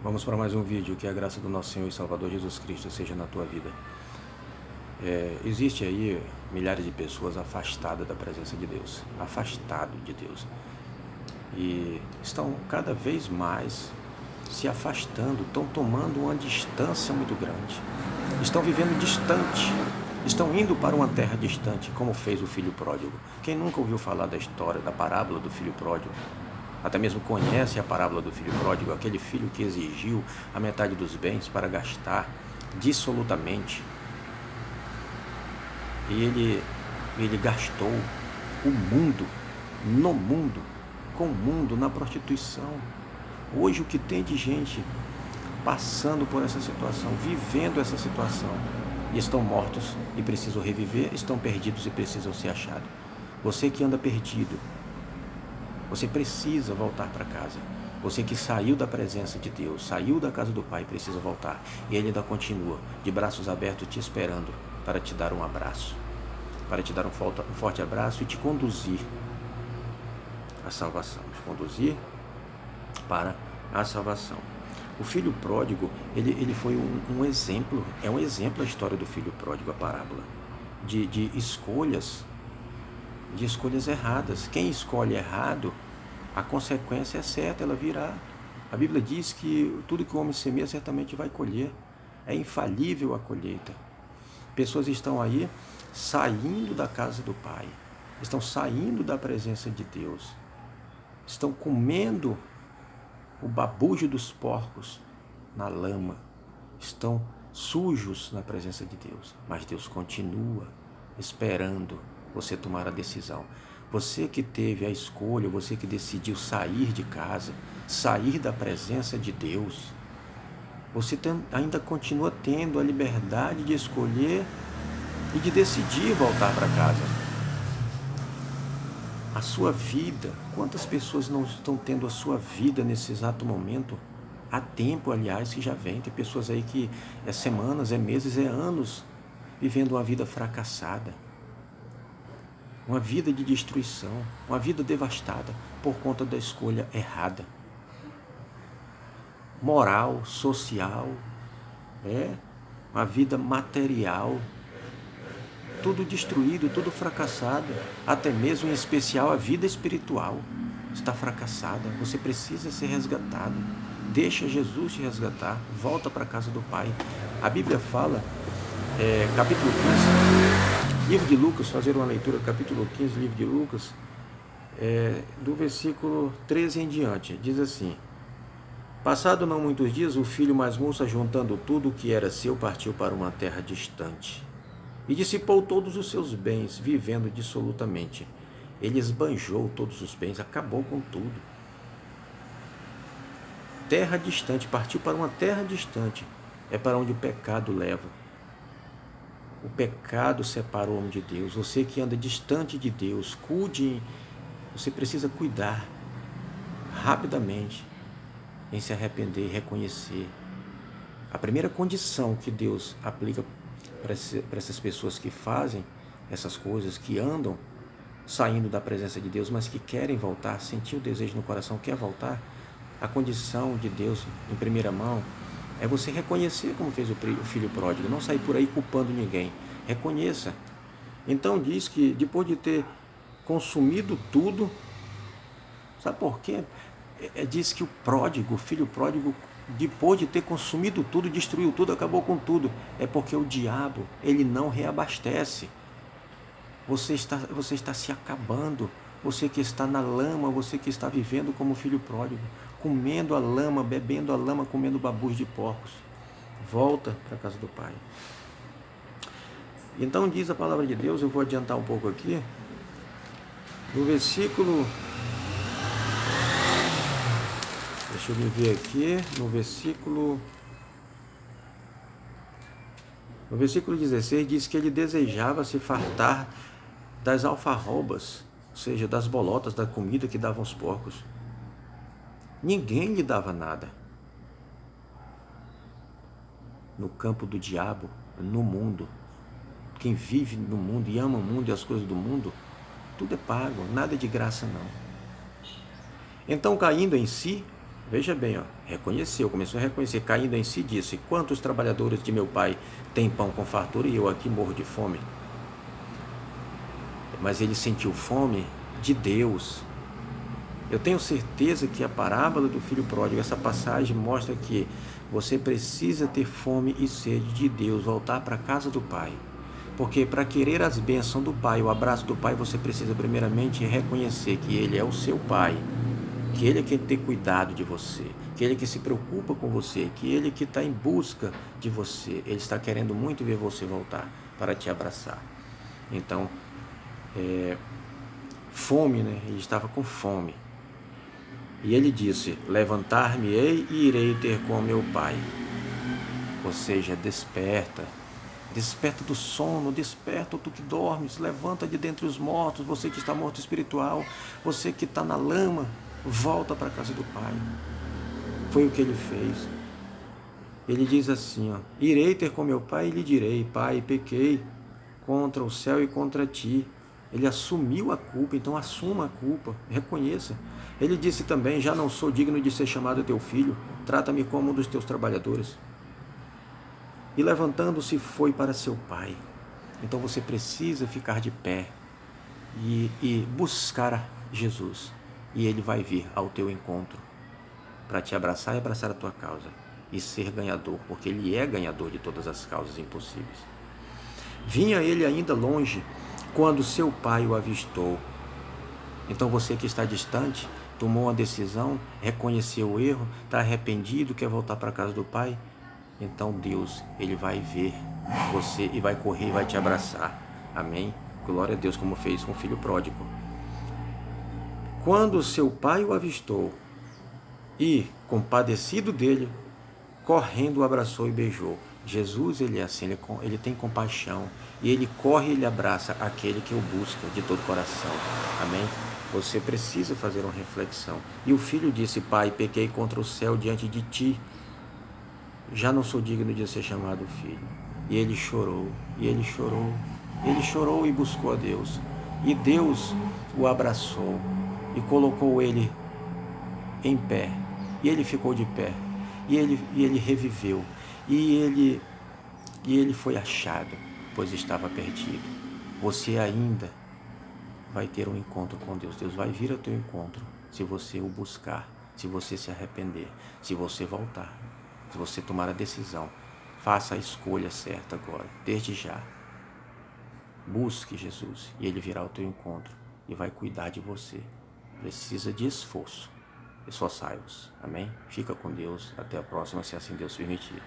Vamos para mais um vídeo. Que a graça do nosso Senhor e Salvador Jesus Cristo seja na tua vida. Existe aí milhares de pessoas afastadas da presença de Deus, afastado de Deus, e estão cada vez mais se afastando, estão tomando uma distância muito grande, estão vivendo distante, estão indo para uma terra distante, como fez o filho pródigo. Quem nunca ouviu falar da história, da parábola do filho pródigo? Até mesmo conhece a parábola do filho pródigo, aquele filho que exigiu a metade dos bens para gastar dissolutamente. E ele gastou o mundo, no mundo, com o mundo, na prostituição. Hoje o que tem de gente passando por essa situação, vivendo essa situação, e estão mortos e precisam reviver, estão perdidos e precisam ser achados. Você que anda perdido, você precisa voltar para casa. Você que saiu da presença de Deus, saiu da casa do Pai, precisa voltar. E Ele ainda continua, de braços abertos, te esperando para te dar um abraço, para te dar um forte abraço e te conduzir à salvação, te conduzir para a salvação. O filho pródigo, ele foi um exemplo, é um exemplo a história do filho pródigo, a parábola, de escolhas erradas. Quem escolhe errado, a consequência é certa, ela virá. A Bíblia diz que tudo que o homem semeia certamente vai colher. É infalível a colheita. Pessoas estão aí saindo da casa do Pai, estão saindo da presença de Deus, estão comendo o babujo dos porcos na lama, estão sujos na presença de Deus, mas Deus continua esperando você tomar a decisão. Você que teve a escolha, você que decidiu sair de casa, sair da presença de Deus, você ainda continua tendo a liberdade de escolher e de decidir voltar para casa. A sua vida, quantas pessoas não estão tendo a sua vida nesse exato momento? Há tempo, aliás, que já vem. Tem pessoas aí que é semanas, é meses, é anos vivendo uma vida fracassada, uma vida de destruição, uma vida devastada por conta da escolha errada. Moral, social, uma vida material, tudo destruído, tudo fracassado, até mesmo em especial a vida espiritual está fracassada. Você precisa ser resgatado. Deixa Jesus te resgatar, volta para a casa do Pai. A Bíblia fala, capítulo 15, livro de Lucas, fazer uma leitura, capítulo 15, livro de Lucas, do versículo 13 em diante, diz assim: passado não muitos dias, o filho mais moço, juntando tudo o que era seu, partiu para uma terra distante e dissipou todos os seus bens, vivendo dissolutamente. Ele esbanjou todos os bens, acabou com tudo. Terra distante, partiu para uma terra distante, é para onde o pecado leva. O pecado separa o homem de Deus. Você que anda distante de Deus, cuide, você precisa cuidar rapidamente em se arrepender e reconhecer. A primeira condição que Deus aplica para essas pessoas que fazem essas coisas, que andam saindo da presença de Deus, mas que querem voltar, sentir o desejo no coração, quer voltar, a condição de Deus em primeira mão é você reconhecer, como fez o filho pródigo, não sair por aí culpando ninguém. Reconheça. Então diz que depois de ter consumido tudo, sabe por quê? Diz que o filho pródigo, depois de ter consumido tudo, destruiu tudo, acabou com tudo. É porque o diabo, ele não reabastece. Você está se acabando. Você que está na lama, você que está vivendo como filho pródigo, comendo a lama, bebendo a lama, comendo babus de porcos. Volta para a casa do Pai. Então diz a palavra de Deus, eu vou adiantar um pouco aqui, no versículo... Deixa eu me ver aqui, no versículo 16 diz que ele desejava se fartar das alfarrobas, ou seja, das bolotas, da comida que davam os porcos. Ninguém lhe dava nada. No campo do diabo, no mundo, quem vive no mundo e ama o mundo e as coisas do mundo, tudo é pago, nada é de graça não. Então, caindo em si, Veja bem, ó, reconheceu, começou a reconhecer, caindo em si disse: quantos trabalhadores de meu pai têm pão com fartura e eu aqui morro de fome? Mas ele sentiu fome de Deus. Eu tenho certeza que a parábola do filho pródigo, essa passagem mostra que você precisa ter fome e sede de Deus, voltar para a casa do Pai. Porque para querer as bênçãos do Pai, o abraço do Pai, você precisa primeiramente reconhecer que Ele é o seu Pai, que Ele é quem tem cuidado de você, que Ele é que se preocupa com você, que Ele é que está em busca de você. Ele está querendo muito ver você voltar para te abraçar. Então, fome, né? Ele estava com fome. E ele disse: levantar-me-ei e irei ter com meu pai. Ou seja, desperta. Desperta do sono, desperta tu que dormes, levanta de dentre os mortos, você que está morto espiritual, você que está na lama, volta para a casa do Pai. Foi o que ele fez. Ele diz assim, ó, irei ter com meu pai e lhe direi: Pai, pequei contra o céu e contra ti. Ele assumiu a culpa, então assuma a culpa, reconheça. Ele disse também: já não sou digno de ser chamado teu filho, trata-me como um dos teus trabalhadores. E levantando-se foi para seu pai. Então você precisa ficar de pé e buscar Jesus. E ele vai vir ao teu encontro para te abraçar e abraçar a tua causa e ser ganhador, porque ele é ganhador de todas as causas impossíveis. Vinha ele ainda longe quando seu pai o avistou. Então você que está distante, tomou uma decisão, reconheceu o erro, está arrependido, quer voltar para a casa do pai, então Deus, ele vai ver você e vai correr e vai te abraçar. Amém? Glória a Deus, como fez com o filho pródigo. Quando seu pai o avistou e, compadecido dele, correndo o abraçou e beijou. Jesus, ele é assim, ele tem compaixão e ele corre e ele abraça aquele que o busca de todo o coração. Amém? Você precisa fazer uma reflexão. E o filho disse: Pai, pequei contra o céu diante de ti, já não sou digno de ser chamado filho. E ele chorou, e ele chorou, ele chorou e buscou a Deus. E Deus o abraçou e colocou ele em pé. E ele ficou de pé. E ele reviveu. E ele foi achado, pois estava perdido. Você ainda vai ter um encontro com Deus. Deus vai vir ao teu encontro se você o buscar, se você se arrepender, se você voltar, se você tomar a decisão. Faça a escolha certa agora, desde já. Busque Jesus e Ele virá ao teu encontro e vai cuidar de você. Precisa de esforço. Esforçai-vos. Amém? Fica com Deus. Até a próxima, se assim Deus permitir.